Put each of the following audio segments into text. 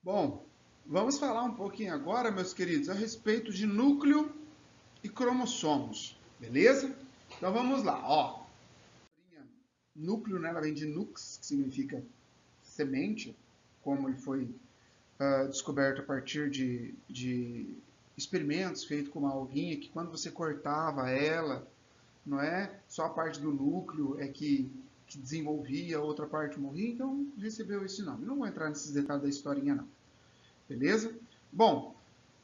Bom, vamos falar um pouquinho agora, meus queridos, a respeito de núcleo e cromossomos, beleza? Então vamos lá, ó. Núcleo, né, ela vem de nux, que significa semente, como ele foi descoberto a partir de experimentos feitos com uma alguinha, que quando você cortava ela, não é? Só a parte do núcleo é que desenvolvia, a outra parte morria, então recebeu esse nome. Não vou entrar nesses detalhes da historinha, não. Beleza? Bom,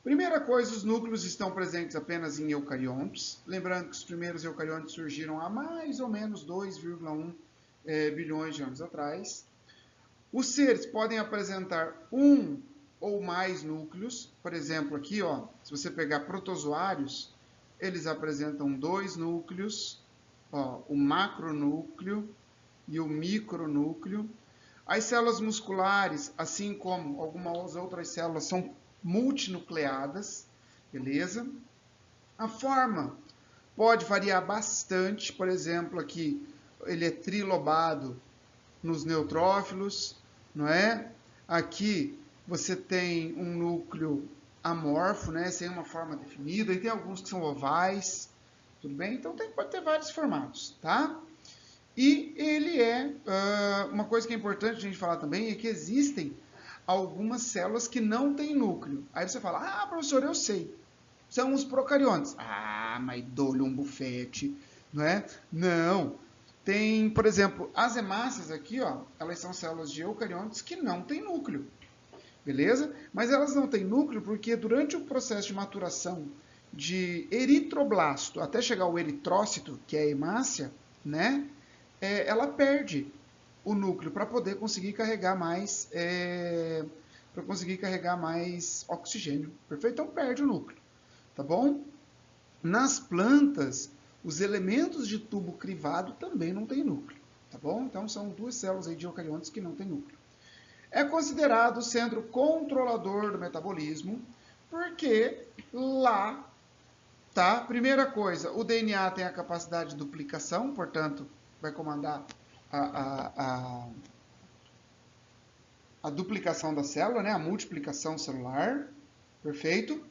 primeira coisa, os núcleos estão presentes apenas em eucariontes. Lembrando que os primeiros eucariontes surgiram há mais ou menos 2,1 bilhões de anos atrás. Os seres podem apresentar um ou mais núcleos. Por exemplo, aqui, ó, se você pegar protozoários, eles apresentam dois núcleos, ó, o macronúcleo e o micronúcleo. As células musculares, assim como algumas outras células, são multinucleadas, beleza? A forma pode variar bastante, por exemplo, aqui ele é trilobado nos neutrófilos, não é? Aqui você tem um núcleo amorfo, né, sem uma forma definida, e tem alguns que são ovais, tudo bem? Então pode ter vários formatos, tá? E ele uma coisa que é importante a gente falar também é que existem algumas células que não têm núcleo. Aí você fala, ah, professor, eu sei. São os procariontes. Ah, mas dou-lhe um bufete, não é? Não. Tem, por exemplo, as hemácias aqui, ó, elas são células de eucariontes que não têm núcleo. Beleza? Mas elas não têm núcleo porque durante o processo de maturação de eritroblasto até chegar ao eritrócito, que é a hemácia, né? Ela perde o núcleo para poder conseguir carregar mais oxigênio. Perfeito? Então perde o núcleo, tá bom? Nas plantas, os elementos de tubo crivado também não têm núcleo, tá bom? Então são duas células aí de eucariontes que não têm núcleo. É considerado o centro controlador do metabolismo, porque lá, tá? Primeira coisa, o DNA tem a capacidade de duplicação, portanto, vai comandar a duplicação da célula, né? A multiplicação celular, perfeito?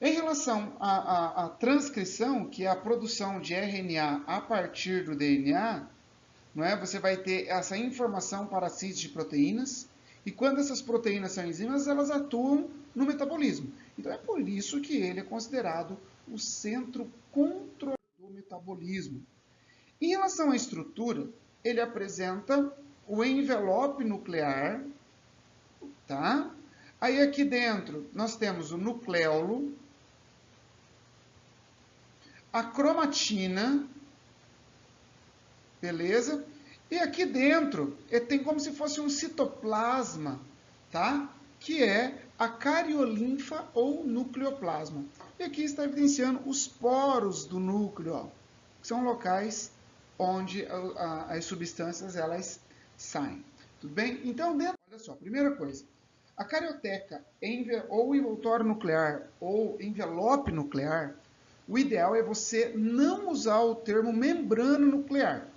Em relação à transcrição, que é a produção de RNA a partir do DNA, não é? Você vai ter essa informação para a síntese de proteínas, e quando essas proteínas são enzimas, elas atuam no metabolismo. Então é por isso que ele é considerado o centro controlador do metabolismo. Em relação à estrutura, ele apresenta o envelope nuclear, tá? Aí aqui dentro nós temos o nucleolo, a cromatina, beleza? E aqui dentro tem como se fosse um citoplasma, tá? Que é a cariolinfa ou nucleoplasma. E aqui está evidenciando os poros do núcleo, ó, que são locais onde as substâncias elas saem. Tudo bem? Então, olha só, primeira coisa, a carioteca ou envoltório nuclear ou envelope nuclear, o ideal é você não usar o termo membrana nuclear,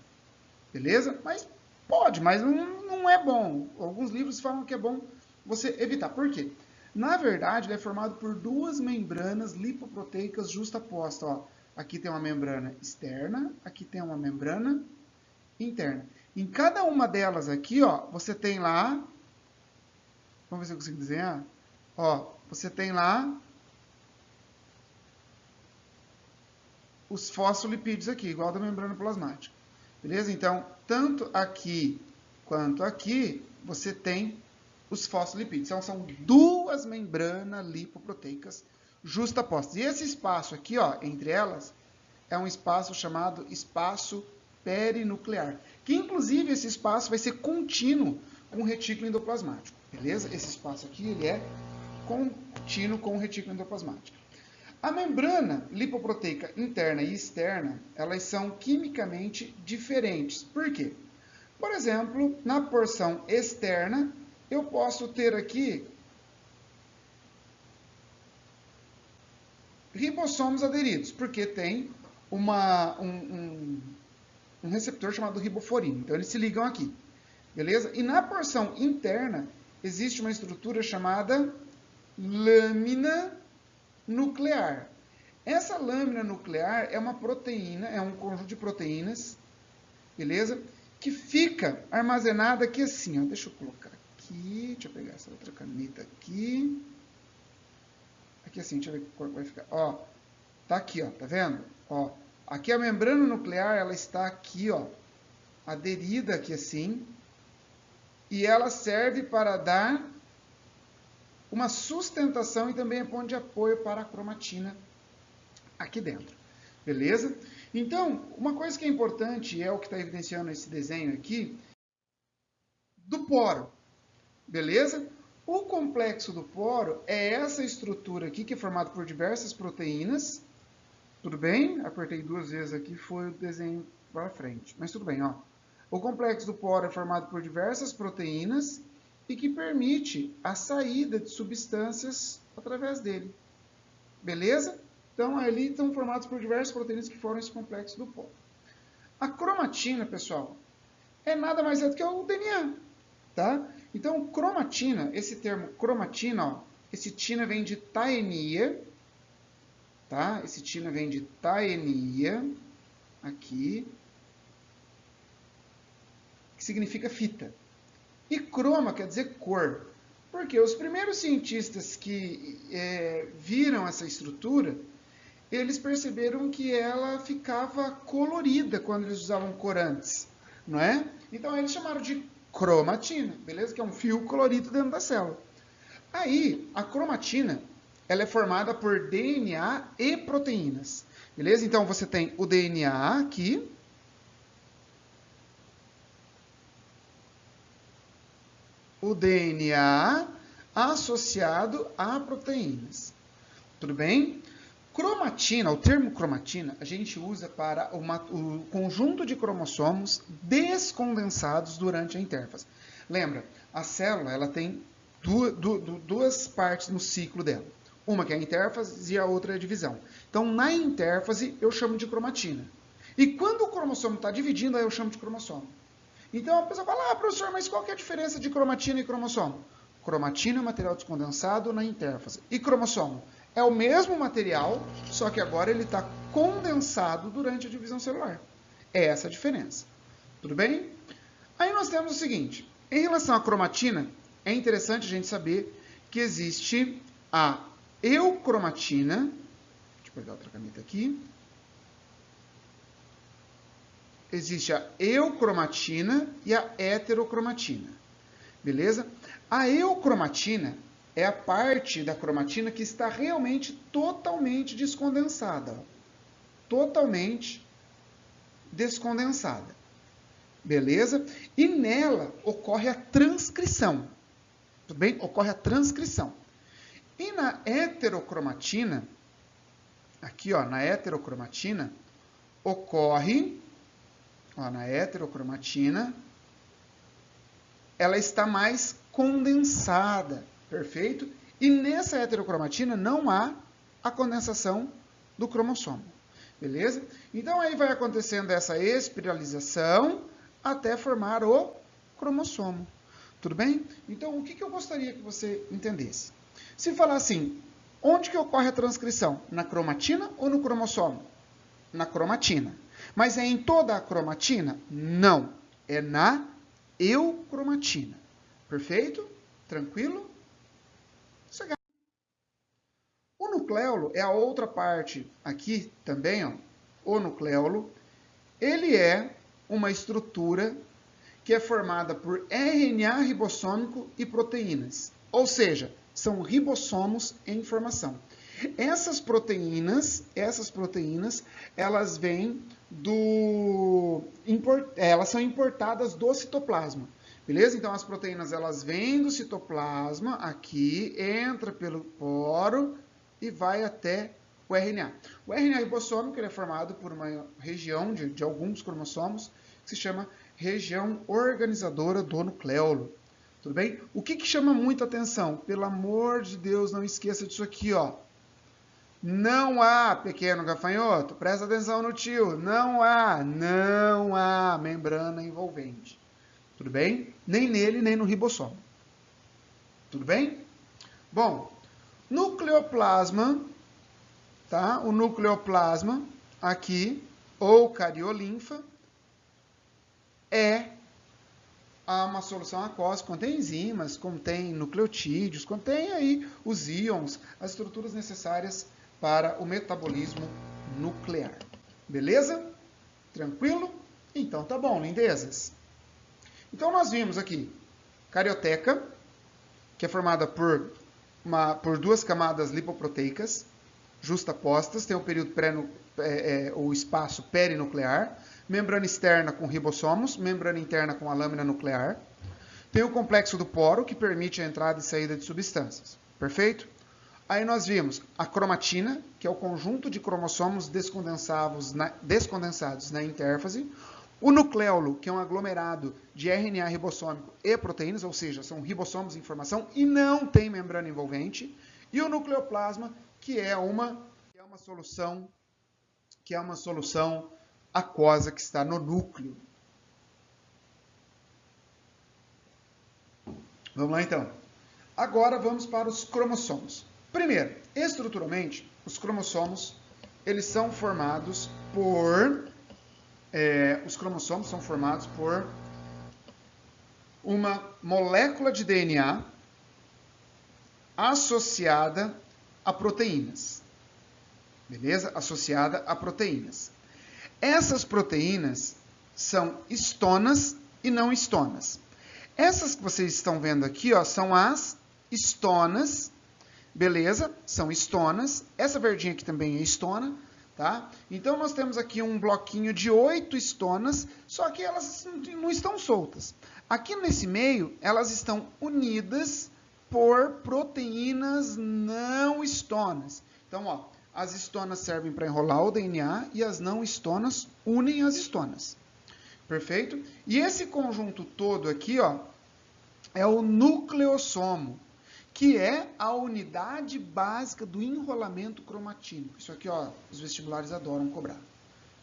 beleza? Mas pode, mas não é bom. Alguns livros falam que é bom você evitar. Por quê? Na verdade, ele é formado por duas membranas lipoproteicas justapostas. Ó. Aqui tem uma membrana externa, aqui tem uma membrana interna. Em cada uma delas aqui, ó, você tem lá... Vamos ver se eu consigo desenhar. Ó, você tem lá os fosfolipídios aqui, igual da membrana plasmática. Beleza? Então, tanto aqui quanto aqui, você tem os fosfolipídios. Então, são duas membranas lipoproteicas justapostas. E esse espaço aqui, ó, entre elas, é um espaço chamado espaço perinuclear. Que, inclusive, esse espaço vai ser contínuo com o retículo endoplasmático. Beleza? Esse espaço aqui, ele é contínuo com o retículo endoplasmático. A membrana lipoproteica interna e externa, elas são quimicamente diferentes. Por quê? Por exemplo, na porção externa, eu posso ter aqui ribossomos aderidos, porque tem um receptor chamado riboforina. Então, eles se ligam aqui. Beleza? E na porção interna, existe uma estrutura chamada lâmina nuclear. Essa lâmina nuclear é uma proteína, é um conjunto de proteínas, beleza? Que fica armazenada aqui assim, ó. Deixa eu colocar aqui, deixa eu pegar essa outra caneta aqui. Aqui assim, deixa eu ver como vai ficar. Ó, tá aqui, ó, tá vendo? Ó, aqui a membrana nuclear, ela está aqui, ó, aderida aqui assim, e ela serve para dar uma sustentação e também é ponto de apoio para a cromatina aqui dentro, beleza? Então, uma coisa que é importante, é o que está evidenciando esse desenho aqui, do poro, beleza? O complexo do poro é essa estrutura aqui, que é formada por diversas proteínas, tudo bem? Apertei 2 vezes aqui, foi o desenho para frente, mas tudo bem, ó. O complexo do poro é formado por diversas proteínas e que permite a saída de substâncias através dele, beleza? Então, ali estão formados por diversas proteínas que formam esse complexo do poro. A cromatina, pessoal, é nada mais do que o DNA, tá? Então, cromatina, esse termo cromatina, ó, esse tina vem de taenia, tá? Esse tina vem de taenia, aqui, que significa fita. E croma quer dizer cor. Porque os primeiros cientistas que viram essa estrutura, eles perceberam que ela ficava colorida quando eles usavam corantes, não é? Então eles chamaram de cromatina, beleza? Que é um fio colorido dentro da célula. Aí, a cromatina, ela é formada por DNA e proteínas, beleza? Então você tem o DNA aqui, o DNA associado a proteínas. Tudo bem? Cromatina, o termo cromatina, a gente usa para o conjunto de cromossomos descondensados durante a intérfase. Lembra, a célula ela tem duas partes no ciclo dela. Uma que é a intérfase e a outra é a divisão. Então, na intérfase, eu chamo de cromatina. E quando o cromossomo está dividindo, aí eu chamo de cromossomo. Então, a pessoa fala, professor, mas qual que é a diferença de cromatina e cromossomo? Cromatina é material descondensado na intérfase. E cromossomo? É o mesmo material, só que agora ele está condensado durante a divisão celular. É essa a diferença. Tudo bem? Aí nós temos o seguinte. Em relação à cromatina, é interessante a gente saber que existe a eucromatina. Deixa eu pegar outra caneta aqui. Existe a eucromatina e a heterocromatina. Beleza? A eucromatina é a parte da cromatina que está realmente totalmente descondensada. Ó. Totalmente descondensada. Beleza? E nela ocorre a transcrição. Tudo bem? Ocorre a transcrição. E na heterocromatina, aqui ó, na heterocromatina, ocorre, ó, na heterocromatina, ela está mais condensada. Perfeito? E nessa heterocromatina não há a condensação do cromossomo. Beleza? Então aí vai acontecendo essa espiralização até formar o cromossomo. Tudo bem? Então o que eu gostaria que você entendesse? Se falar assim, onde que ocorre a transcrição? Na cromatina ou no cromossomo? Na cromatina. Mas é em toda a cromatina? Não. É na eucromatina. Perfeito? Tranquilo? O nucleolo é a outra parte aqui também, ó, o nucleolo. Ele é uma estrutura que é formada por RNA ribossômico e proteínas. Ou seja, são ribossomos em formação. Essas proteínas, elas vêm elas são importadas do citoplasma. Beleza? Então, as proteínas, elas vêm do citoplasma, aqui, entra pelo poro e vai até o RNA. O RNA ribossômico ele é formado por uma região de alguns cromossomos que se chama região organizadora do nucleolo. Tudo bem? O que chama muita atenção? Pelo amor de Deus, não esqueça disso aqui, ó. Não há, pequeno gafanhoto, presta atenção no tio, não há membrana envolvente. Tudo bem? Nem nele, nem no ribossomo. Tudo bem? Bom, nucleoplasma, tá? O nucleoplasma aqui, ou cariolinfa, é uma solução aquosa, contém enzimas, contém nucleotídeos, contém aí os íons, as estruturas necessárias para o metabolismo nuclear. Beleza? Tranquilo? Então tá bom, lindezas. Então nós vimos aqui carioteca, que é formada por duas camadas lipoproteicas justapostas, tem o período o espaço perinuclear, membrana externa com ribossomos, membrana interna com a lâmina nuclear. Tem o complexo do poro, que permite a entrada e saída de substâncias. Perfeito? Aí nós vimos a cromatina, que é o conjunto de cromossomos descondensados na intérfase. O nucleolo, que é um aglomerado de RNA ribossômico e proteínas, ou seja, são ribossomos em formação e não tem membrana envolvente. E o nucleoplasma, que é uma solução aquosa que está no núcleo. Vamos lá então. Agora vamos para os cromossomos. Primeiro, estruturalmente, os cromossomos eles são formados por uma molécula de DNA associada a proteínas. Beleza? Associada a proteínas. Essas proteínas são histonas e não histonas. Essas que vocês estão vendo aqui, ó, são as histonas, beleza? São histonas. Essa verdinha aqui também é histona, tá? Então, nós temos aqui um bloquinho de 8 histonas, só que elas não estão soltas. Aqui nesse meio, elas estão unidas por proteínas não histonas. Então, ó, as histonas servem para enrolar o DNA e as não histonas unem as histonas. Perfeito? E esse conjunto todo aqui, ó, é o nucleossomo, que é a unidade básica do enrolamento cromatínico. Isso aqui, ó, os vestibulares adoram cobrar.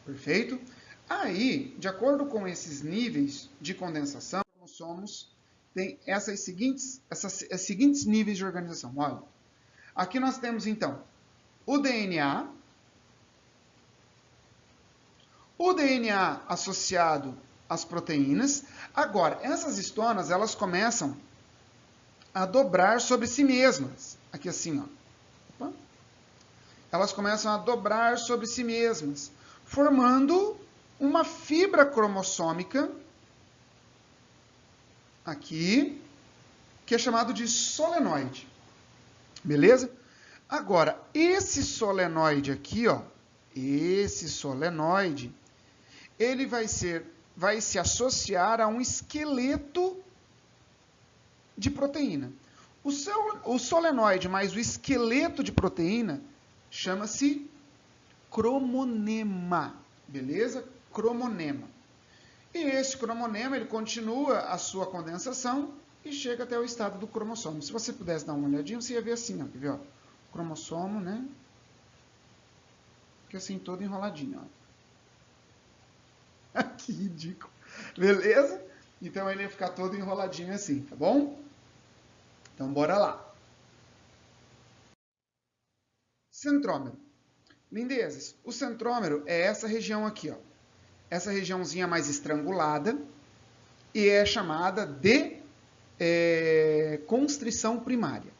Perfeito? Aí, de acordo com esses níveis de condensação, os cromossomos têm esses seguintes níveis de organização. Olha, aqui nós temos, então, o DNA associado às proteínas. Agora, essas histonas, elas começam a dobrar sobre si mesmas. Aqui assim, ó. Opa. Elas começam a dobrar sobre si mesmas, formando uma fibra cromossômica, aqui, que é chamado de solenoide. Beleza? Agora, esse solenoide aqui, ó, esse solenoide, ele vai se associar a um esqueleto de proteína. O solenoide mais o esqueleto de proteína chama-se cromonema. Beleza? Cromonema. E esse cromonema, ele continua a sua condensação e chega até o estado do cromossomo. Se você pudesse dar uma olhadinha, você ia ver assim, ó, quer ver, ó? Cromossomo, né? Fica assim, todo enroladinho, ó. Que ridículo. Beleza? Então, ele ia ficar todo enroladinho assim, tá bom? Então, bora lá. Centrômero. Lindezes, o centrômero é essa região aqui, ó. Essa regiãozinha mais estrangulada e é chamada de constrição primária.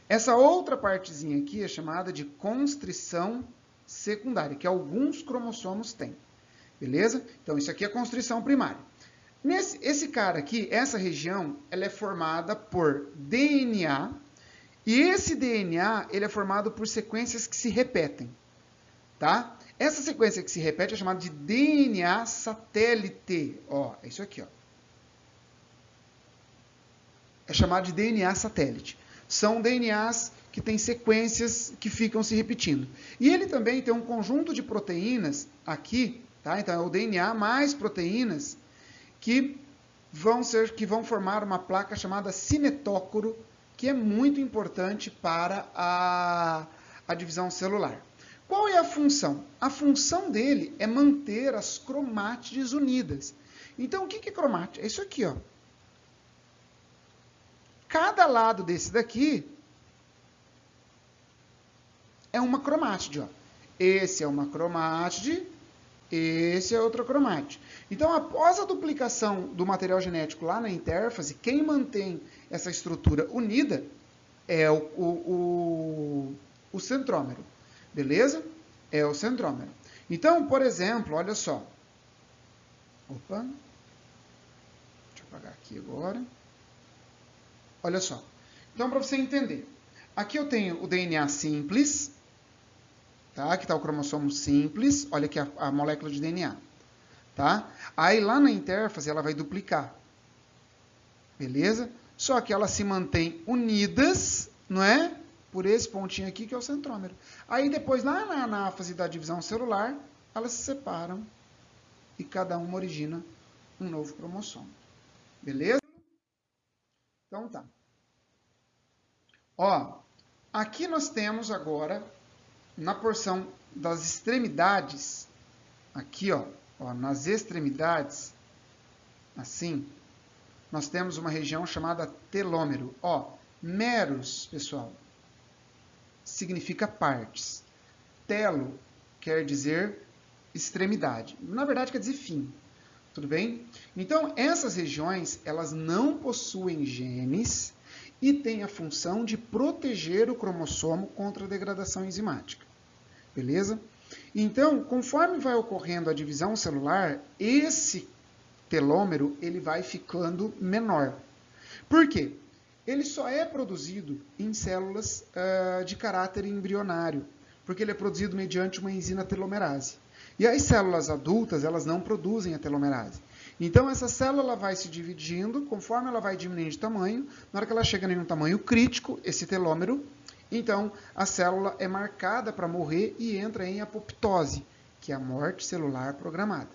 Essa outra partezinha aqui é chamada de constrição secundária, que alguns cromossomos têm. Beleza? Então, isso aqui é constrição primária. Esse cara aqui, essa região, ela é formada por DNA, e esse DNA ele é formado por sequências que se repetem. Tá? Essa sequência que se repete é chamada de DNA satélite. Ó, é isso aqui, ó. É chamado de DNA satélite. São DNAs que têm sequências que ficam se repetindo. E ele também tem um conjunto de proteínas aqui, tá? Então, é o DNA mais proteínas que vão formar uma placa chamada cinetócoro, que é muito importante para a divisão celular. Qual é a função? A função dele é manter as cromátides unidas. Então, o que é cromátide? É isso aqui, ó. Cada lado desse daqui é uma cromátide, ó. Esse é uma cromátide, esse é outra cromátide. Então, após a duplicação do material genético lá na intérfase, quem mantém essa estrutura unida é o centrômero, beleza? É o centrômero. Então, por exemplo, olha só. Opa. Deixa eu apagar aqui agora. Olha só. Então, para você entender. Aqui eu tenho o DNA simples. Tá? Aqui está o cromossomo simples. Olha aqui a molécula de DNA. Tá? Aí lá na intérfase ela vai duplicar. Beleza? Só que elas se mantêm unidas, não é? Por esse pontinho aqui que é o centrômero. Aí depois, lá na anáfase da divisão celular, elas se separam e cada uma origina um novo cromossomo. Beleza? Então tá. Ó, aqui nós temos agora, na porção das extremidades, aqui ó, nas extremidades, assim, nós temos uma região chamada telômero. Ó, meros, pessoal, significa partes. Telo quer dizer extremidade. Na verdade, quer dizer fim. Tudo bem? Então, essas regiões, elas não possuem genes e têm a função de proteger o cromossomo contra a degradação enzimática. Beleza? Então, conforme vai ocorrendo a divisão celular, esse telômero ele vai ficando menor. Por quê? Ele só é produzido em células de caráter embrionário, porque ele é produzido mediante uma enzima telomerase. E as células adultas, elas não produzem a telomerase. Então, essa célula vai se dividindo, conforme ela vai diminuindo de tamanho, na hora que ela chega em um tamanho crítico, esse telômero, então a célula é marcada para morrer e entra em apoptose, que é a morte celular programada.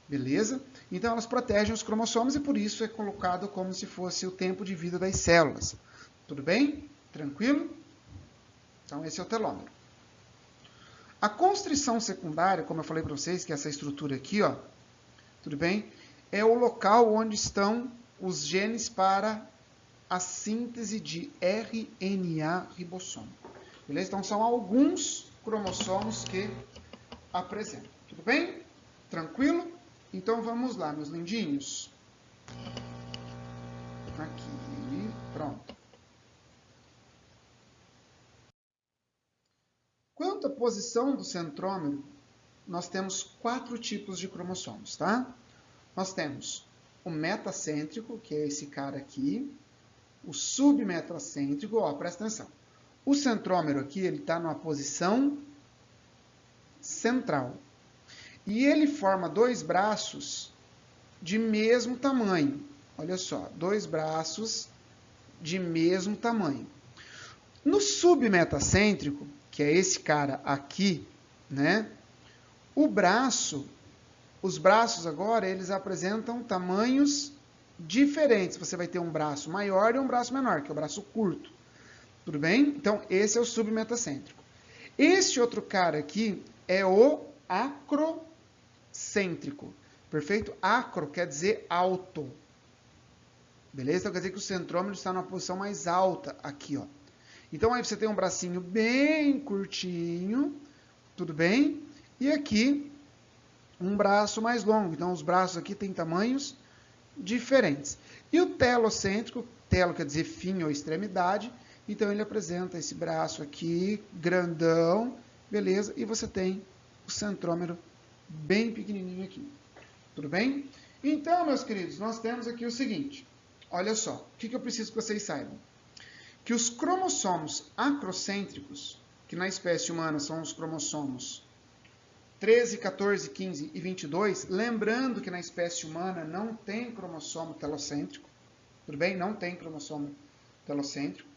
Beleza? Então, elas protegem os cromossomos e por isso é colocado como se fosse o tempo de vida das células. Tudo bem? Tranquilo? Então, esse é o telômero. A constrição secundária, como eu falei para vocês, que é essa estrutura aqui, ó, tudo bem? É o local onde estão os genes para a síntese de RNA ribossomo. Beleza? Então, são alguns cromossomos que apresentam. Tudo bem? Tranquilo? Então, vamos lá, meus lindinhos. Aqui, pronto. Quanto à posição do centrômero, nós temos 4 tipos de cromossomos, tá? Nós temos o metacêntrico, que é esse cara aqui, o submetacêntrico, ó, presta atenção. O centrômero aqui, ele está numa posição central. E ele forma 2 braços de mesmo tamanho. Olha só, 2 braços de mesmo tamanho. No submetacêntrico, que é esse cara aqui, né? Os braços agora, eles apresentam tamanhos diferentes. Você vai ter um braço maior e um braço menor, que é o braço curto. Tudo bem? Então, esse é o submetacêntrico. Esse outro cara aqui é o acrocêntrico. Perfeito? Acro quer dizer alto. Beleza? Então, quer dizer que o centrômero está numa posição mais alta aqui, ó. Então, aí você tem um bracinho bem curtinho, tudo bem? E aqui, um braço mais longo. Então, os braços aqui têm tamanhos diferentes. E o telocêntrico, telo quer dizer fim ou extremidade, então ele apresenta esse braço aqui, grandão, beleza? E você tem o centrômero bem pequenininho aqui. Tudo bem? Então, meus queridos, nós temos aqui o seguinte. Olha só, o que eu preciso que vocês saibam? Que os cromossomos acrocêntricos, que na espécie humana são os cromossomos 13, 14, 15 e 22, lembrando que na espécie humana não tem cromossomo telocêntrico, tudo bem? Não tem cromossomo telocêntrico,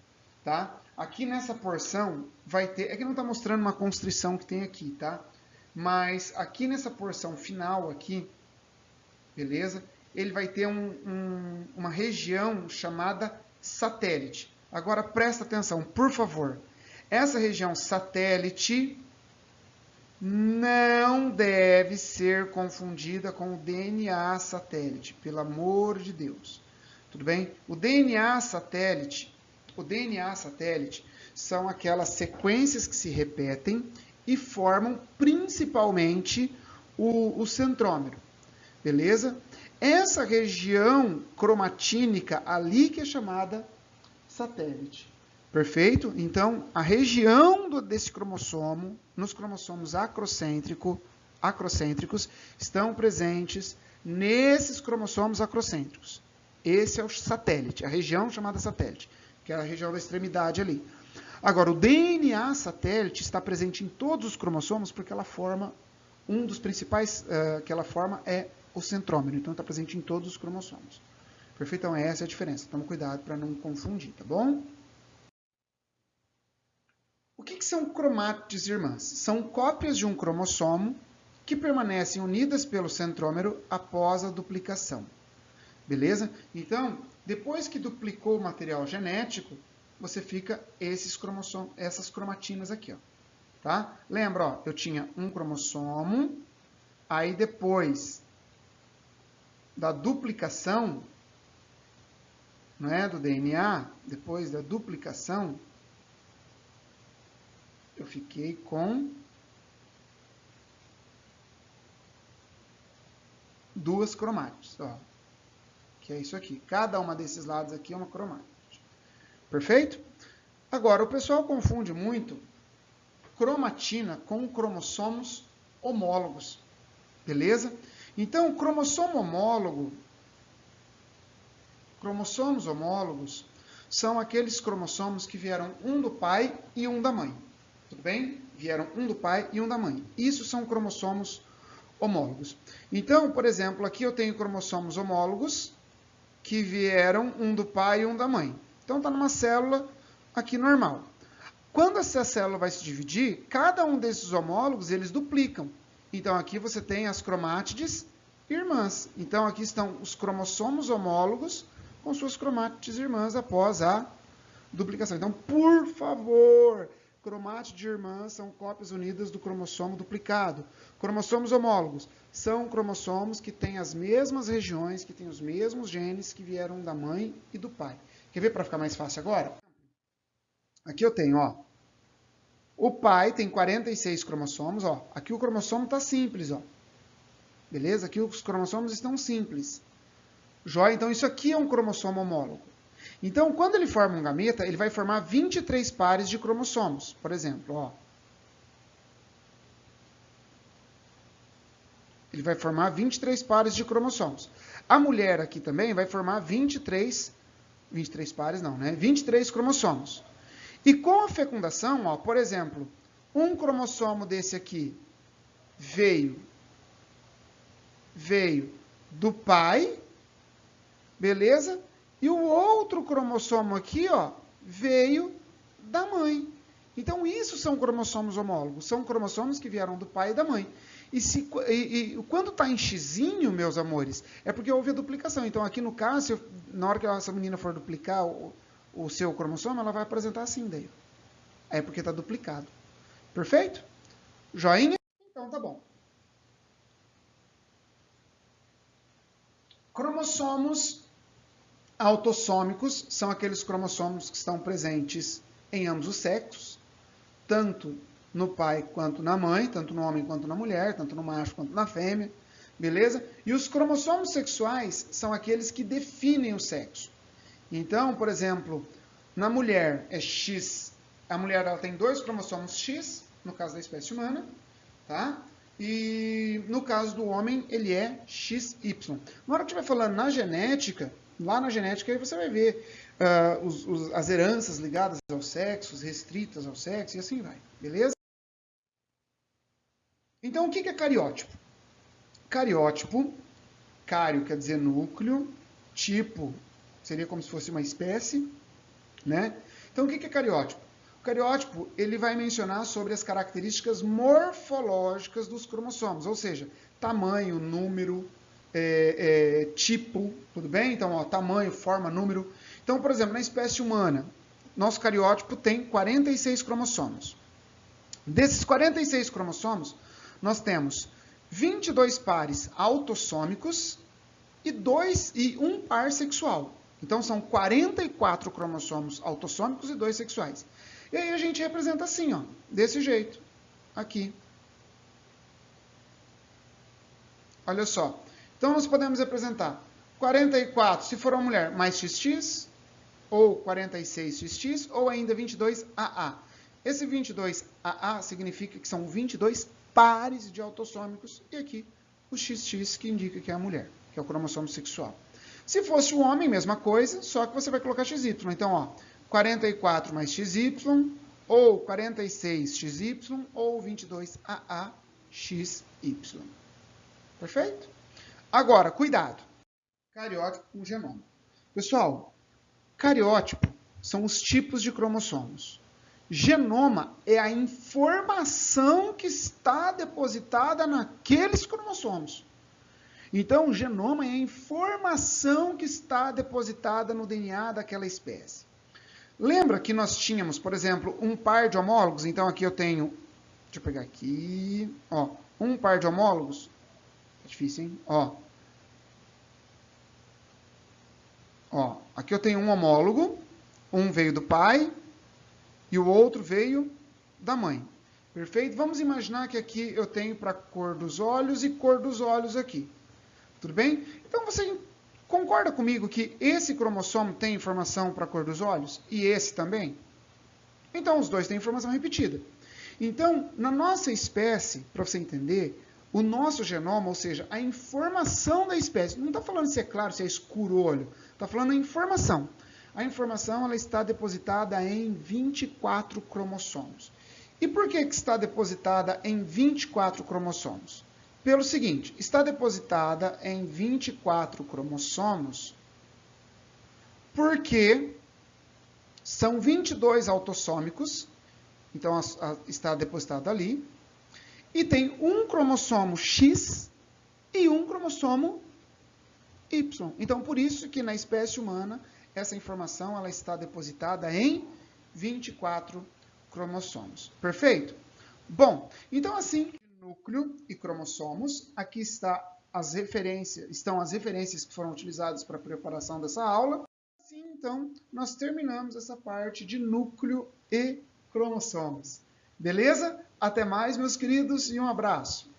tá? Aqui nessa porção vai ter, é que não está mostrando uma constrição que tem aqui, tá? Mas aqui nessa porção final aqui, beleza? Ele vai ter uma região chamada satélite. Agora, presta atenção, por favor. Essa região satélite não deve ser confundida com o DNA satélite, pelo amor de Deus. tudo bem? O DNA satélite são aquelas sequências que se repetem e formam principalmente o centrômero, beleza? Essa região cromatínica ali que é chamada satélite, perfeito? Então, a região desse cromossomo, nos cromossomos acrocêntricos, estão presentes nesses cromossomos acrocêntricos. Esse é o satélite, a região chamada satélite, que é a região da extremidade ali. Agora, o DNA satélite está presente em todos os cromossomos porque ela forma, um dos principais que ela forma é o centrômero. Então, está presente em todos os cromossomos. Perfeito? Então, essa é a diferença. Toma cuidado para não confundir, tá bom? O que são cromátides irmãs? São cópias de um cromossomo que permanecem unidas pelo centrômero após a duplicação. Beleza? Então, depois que duplicou o material genético, você fica essas cromatinas aqui, ó. Tá? Lembra, ó, eu tinha um cromossomo, aí depois da duplicação, não é, do DNA, depois da duplicação, eu fiquei com duas cromátides, ó. Que é isso aqui. Cada uma desses lados aqui é uma cromátide. Perfeito? Agora, o pessoal confunde muito cromatina com cromossomos homólogos. Beleza? Então, o cromossomo homólogo, cromossomos homólogos, são aqueles cromossomos que vieram um do pai e um da mãe. Tudo bem? Vieram um do pai e um da mãe. Isso são cromossomos homólogos. Então, por exemplo, aqui eu tenho cromossomos homólogos que vieram um do pai e um da mãe. Então, está numa célula aqui normal. Quando essa célula vai se dividir, cada um desses homólogos, eles duplicam. Então, aqui você tem as cromátides irmãs. Então, aqui estão os cromossomos homólogos com suas cromátides irmãs após a duplicação. Então, por favor, cromátides irmãs são cópias unidas do cromossomo duplicado. Cromossomos homólogos são cromossomos que têm as mesmas regiões, que têm os mesmos genes que vieram da mãe e do pai. Quer ver para ficar mais fácil agora? Aqui eu tenho, ó, o pai tem 46 cromossomos, ó. Aqui o cromossomo está simples, ó. Beleza? Aqui os cromossomos estão simples. Joia? Então isso aqui é um cromossomo homólogo. Então, quando ele forma um gameta, ele vai formar 23 pares de cromossomos, por exemplo, ó. Ele vai formar 23 pares de cromossomos. A mulher aqui também vai formar 23 pares não, né? 23 cromossomos. E com a fecundação, ó, por exemplo, um cromossomo desse aqui veio do pai, beleza? E o outro cromossomo aqui, ó, veio da mãe. Então, isso são cromossomos homólogos. São cromossomos que vieram do pai e da mãe. E quando está em xizinho, meus amores, é porque houve a duplicação. Então, aqui no caso, na hora que essa menina for duplicar o seu cromossomo, ela vai apresentar assim daí. É porque está duplicado. Perfeito? Joinha? Então, tá bom. Cromossomos autossômicos são aqueles cromossomos que estão presentes em ambos os sexos, tanto no pai quanto na mãe, tanto no homem quanto na mulher, tanto no macho quanto na fêmea, beleza? E os cromossomos sexuais são aqueles que definem o sexo. Então, por exemplo, na mulher é X, a mulher ela tem 2 cromossomos X, no caso da espécie humana, tá? E no caso do homem, ele é XY. Na hora que estiver falando na genética, lá na genética aí você vai ver as heranças ligadas aos sexos, restritas ao sexo, e assim vai, beleza? Então, o que é cariótipo? Cariótipo, cário quer dizer núcleo, tipo seria como se fosse uma espécie, né? Então, o que é cariótipo? O cariótipo, ele vai mencionar sobre as características morfológicas dos cromossomos, ou seja, tamanho, número, tipo, tudo bem? Então, ó, tamanho, forma, número. Então, por exemplo, na espécie humana, nosso cariótipo tem 46 cromossomos. Desses 46 cromossomos, nós temos 22 pares autossômicos e um par sexual. Então, são 44 cromossomos autossômicos e 2 sexuais. E aí a gente representa assim, ó, desse jeito, aqui. Olha só. Então, nós podemos representar 44, se for uma mulher, mais XX, ou 46XX, ou ainda 22AA. Esse 22AA significa que são 22 pares de autossômicos, e aqui o XX, que indica que é a mulher, que é o cromossomo sexual. Se fosse o homem, mesma coisa, só que você vai colocar XY. Então, ó, 44 mais XY, ou 46XY, ou 22AAXY. Perfeito? Agora, cuidado. Cariótipo com genoma. Pessoal, cariótipo são os tipos de cromossomos. Genoma é a informação que está depositada naqueles cromossomos. Então, genoma é a informação que está depositada no DNA daquela espécie. Lembra que nós tínhamos, por exemplo, um par de homólogos? Então, aqui eu tenho, deixa eu pegar aqui, ó, um par de homólogos. É difícil, hein? Ó, aqui eu tenho um homólogo, um veio do pai e o outro veio da mãe. Perfeito? Vamos imaginar que aqui eu tenho para cor dos olhos e cor dos olhos aqui. Tudo bem? Então você concorda comigo que esse cromossomo tem informação para a cor dos olhos e esse também? Então os dois têm informação repetida. Então, na nossa espécie, para você entender, o nosso genoma, ou seja, a informação da espécie, não está falando se é claro, se é escuro o olho, está falando a informação. A informação ela está depositada em 24 cromossomos. E por que está depositada em 24 cromossomos? Pelo seguinte, está depositada em 24 cromossomos porque são 22 autossômicos, então está depositado ali, e tem um cromossomo X e um cromossomo Y. Então, por isso que na espécie humana, essa informação ela está depositada em 24 cromossomos. Perfeito? Bom, então assim, núcleo e cromossomos, aqui estão as referências que foram utilizadas para a preparação dessa aula. Assim, então, nós terminamos essa parte de núcleo e cromossomos. Beleza? Até mais, meus queridos, e um abraço.